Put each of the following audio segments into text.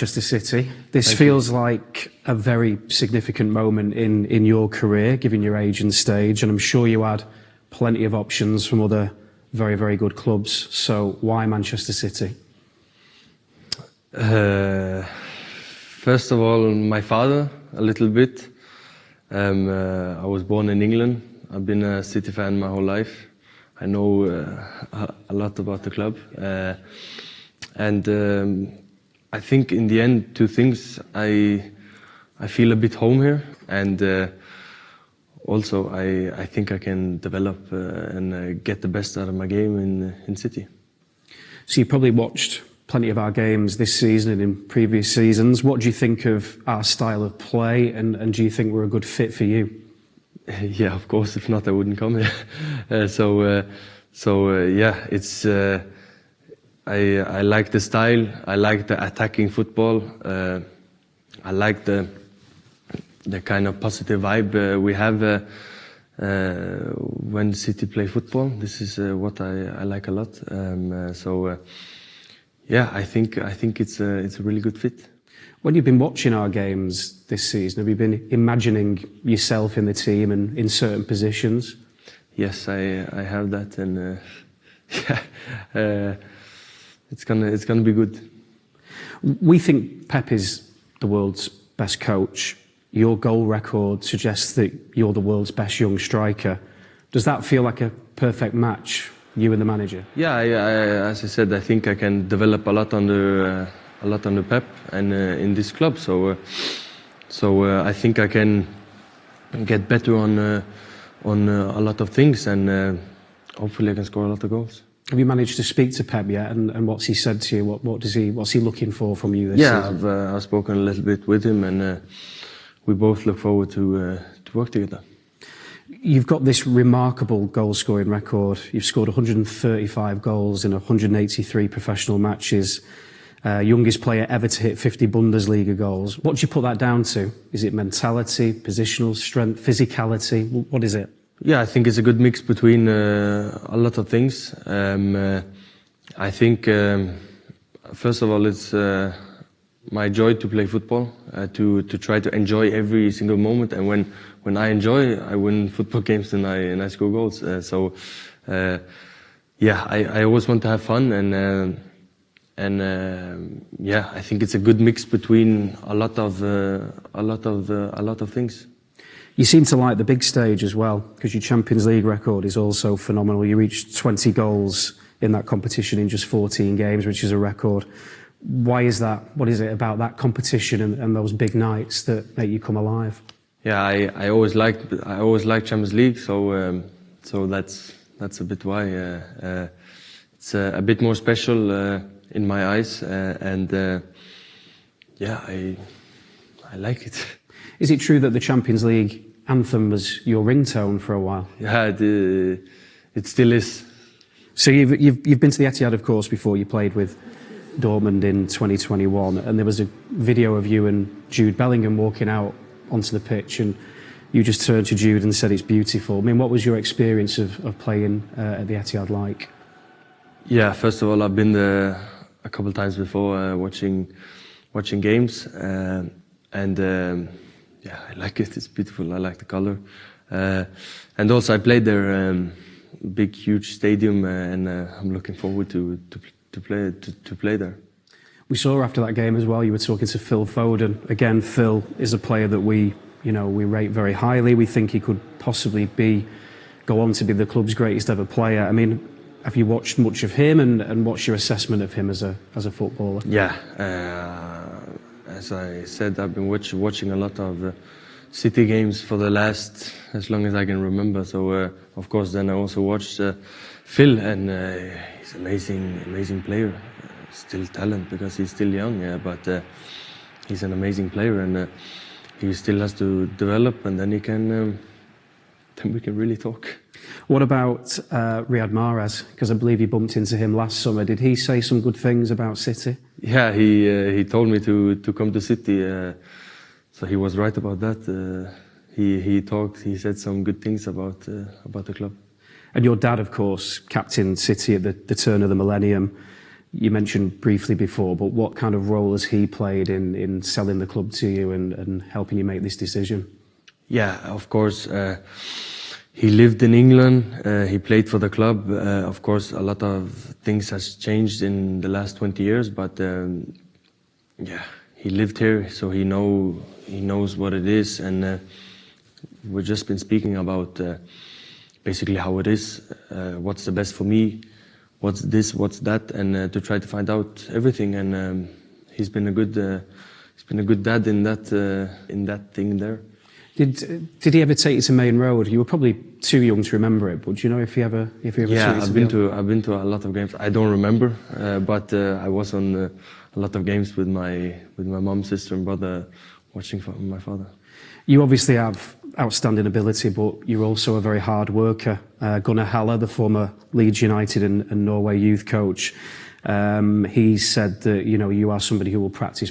Manchester City. This feels like a very significant moment in your career, given your age and stage, and I'm sure you had plenty of options from other very, very good clubs. So why Manchester City? First of all, my father, a little bit. I was born in England. I've been a City fan my whole life. I know a lot about the club. I think in the end, two things. I feel a bit home here, and also I think I can develop and get the best out of my game in City. So you probably watched plenty of our games this season and in previous seasons. What do you think of our style of play, and do you think we're a good fit for you? Yeah, of course. If not, I wouldn't come here. Yeah, it's. I like the style. I like the attacking football. I like the kind of positive vibe we have when City play football. This is what I like a lot. Yeah, I think it's a really good fit. When you've been watching our games this season, have you been imagining yourself in the team and in certain positions? Yes, I have that, and yeah, it's gonna be good. We think Pep is the world's best coach. Your goal record suggests that you're the world's best young striker. Does that feel like a perfect match, you and the manager? Yeah, as I said, I think I can develop a lot under Pep and in this club. So I think I can get better on a lot of things, and hopefully I can score a lot of goals. Have you managed to speak to Pep yet? And what's he said to you? What's he looking for from you this season? Yeah, I've spoken a little bit with him, and we both look forward to work together. You've got this remarkable goal-scoring record. You've scored 135 goals in 183 professional matches. Youngest player ever to hit 50 Bundesliga goals. What do you put that down to? Is it mentality, positional strength, physicality? What is it? Yeah, I think it's a good mix between a lot of things. I think, first of all, it's my joy to play football, to try to enjoy every single moment. And when I enjoy, I win football games and I score goals. Yeah, I always want to have fun, and yeah, I think it's a good mix between a lot of things. You seem to like the big stage as well, because your Champions League record is also phenomenal. You reached 20 goals in that competition in just 14 games, which is a record. Why is that? What is it about that competition and those big nights that make you come alive? Yeah, I always liked Champions League, so that's a bit why. It's a bit more special in my eyes, and yeah, I like it. Is it true that the Champions League anthem was your ringtone for a while? Yeah, it still is. So you've been to the Etihad, of course, before. You played with Dortmund in 2021, and there was a video of you and Jude Bellingham walking out onto the pitch, and you just turned to Jude and said it's beautiful. I mean, what was your experience of playing at the Etihad like? Yeah, first of all, I've been there a couple of times before watching games, and yeah, I like it. It's beautiful. I like the color, and also I played there, big, huge stadium, and I'm looking forward to play there. We saw after that game as well. You were talking to Phil Foden. Again, Phil is a player that we rate very highly. We think he could possibly go on to be the club's greatest ever player. I mean, have you watched much of him, and what's your assessment of him as a footballer? Yeah. As I said, I've been watching a lot of City games for the last, as long as I can remember. So, of course, then I also watched Phil, and he's an amazing player. Still talent because he's still young, yeah, but he's an amazing player, and he still has to develop, and then we can really talk. What about Riyad Mahrez? Because I believe you bumped into him last summer. Did he say some good things about City? Yeah, he told me to come to City, so he was right about that. He said some good things about the club. And your dad, of course, captained City at the turn of the millennium. you mentioned briefly before, but what kind of role has he played in selling the club to you and helping you make this decision? Yeah, of course. He lived in England. He played for the club. Of course, a lot of things has changed in the last 20 years, but yeah, he lived here, so he knows what it is, and we've just been speaking about basically how it is, what's the best for me, what's this, what's that, and to try to find out everything. And he's been a good dad in that thing there. Did he ever take you to Main Road? You were probably too young to remember it, but do you know if he ever took you to I've been to a lot of games. I don't remember, but I was on a lot of games with my mom, sister, and brother, watching for my father. You obviously have outstanding ability, but you're also a very hard worker. Gunnar Halle, the former Leeds United and Norway youth coach, he said that you are somebody who will practice.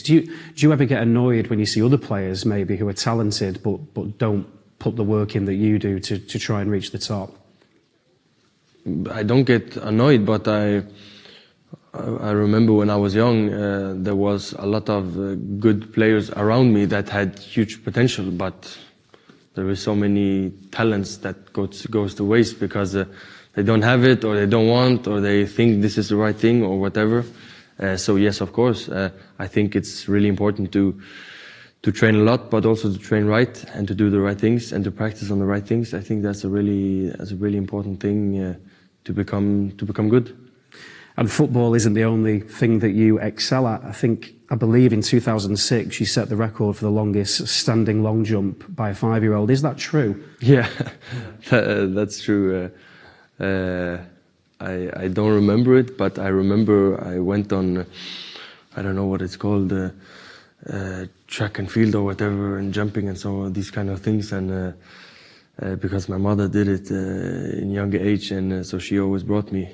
Do you ever get annoyed when you see other players maybe who are talented but don't put the work in that you do to try and reach the top? I don't get annoyed, but I remember when I was young, there was a lot of good players around me that had huge potential, but there were so many talents that goes to waste because they don't have it, or they don't want, or they think this is the right thing, or whatever. So yes, of course, I think it's really important to train a lot, but also to train right and to do the right things and to practice on the right things. I think that's a really important thing to become good. And football isn't the only thing that you excel at. I believe in 2006 you set the record for the longest standing long jump by a 5-year-old. Is that true? Yeah, that's true. I don't remember it, but I remember I went on, I don't know what it's called, track and field or whatever, and jumping and so on, these kind of things, and because my mother did it in younger age, and so she always brought me.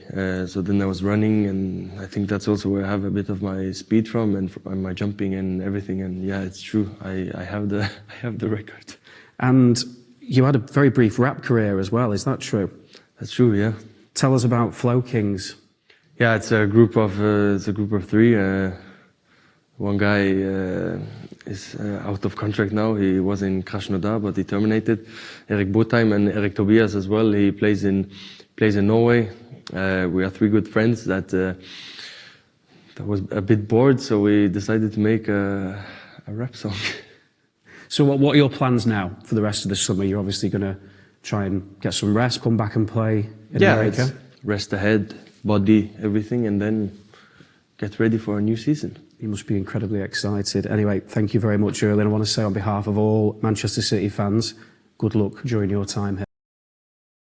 So then I was running, and I think that's also where I have a bit of my speed from, and my jumping and everything. And yeah, it's true. I have the record. And you had a very brief rap career as well. Is that true? That's true. Yeah. Tell us about Flow Kings. Yeah, it's a group of three. One guy is out of contract now. He was in Krasnodar, but he terminated. Erik Botheim and Erik Tobias as well. He plays in Norway. We are three good friends that was a bit bored, so we decided to make a rap song. So what are your plans now for the rest of the summer? You're obviously going to try and get some rest, come back and play in America? It's rest the head, body, everything, and then get ready for a new season. You must be incredibly excited. Anyway, thank you very much, Erling. I want to say on behalf of all Manchester City fans, good luck during your time here.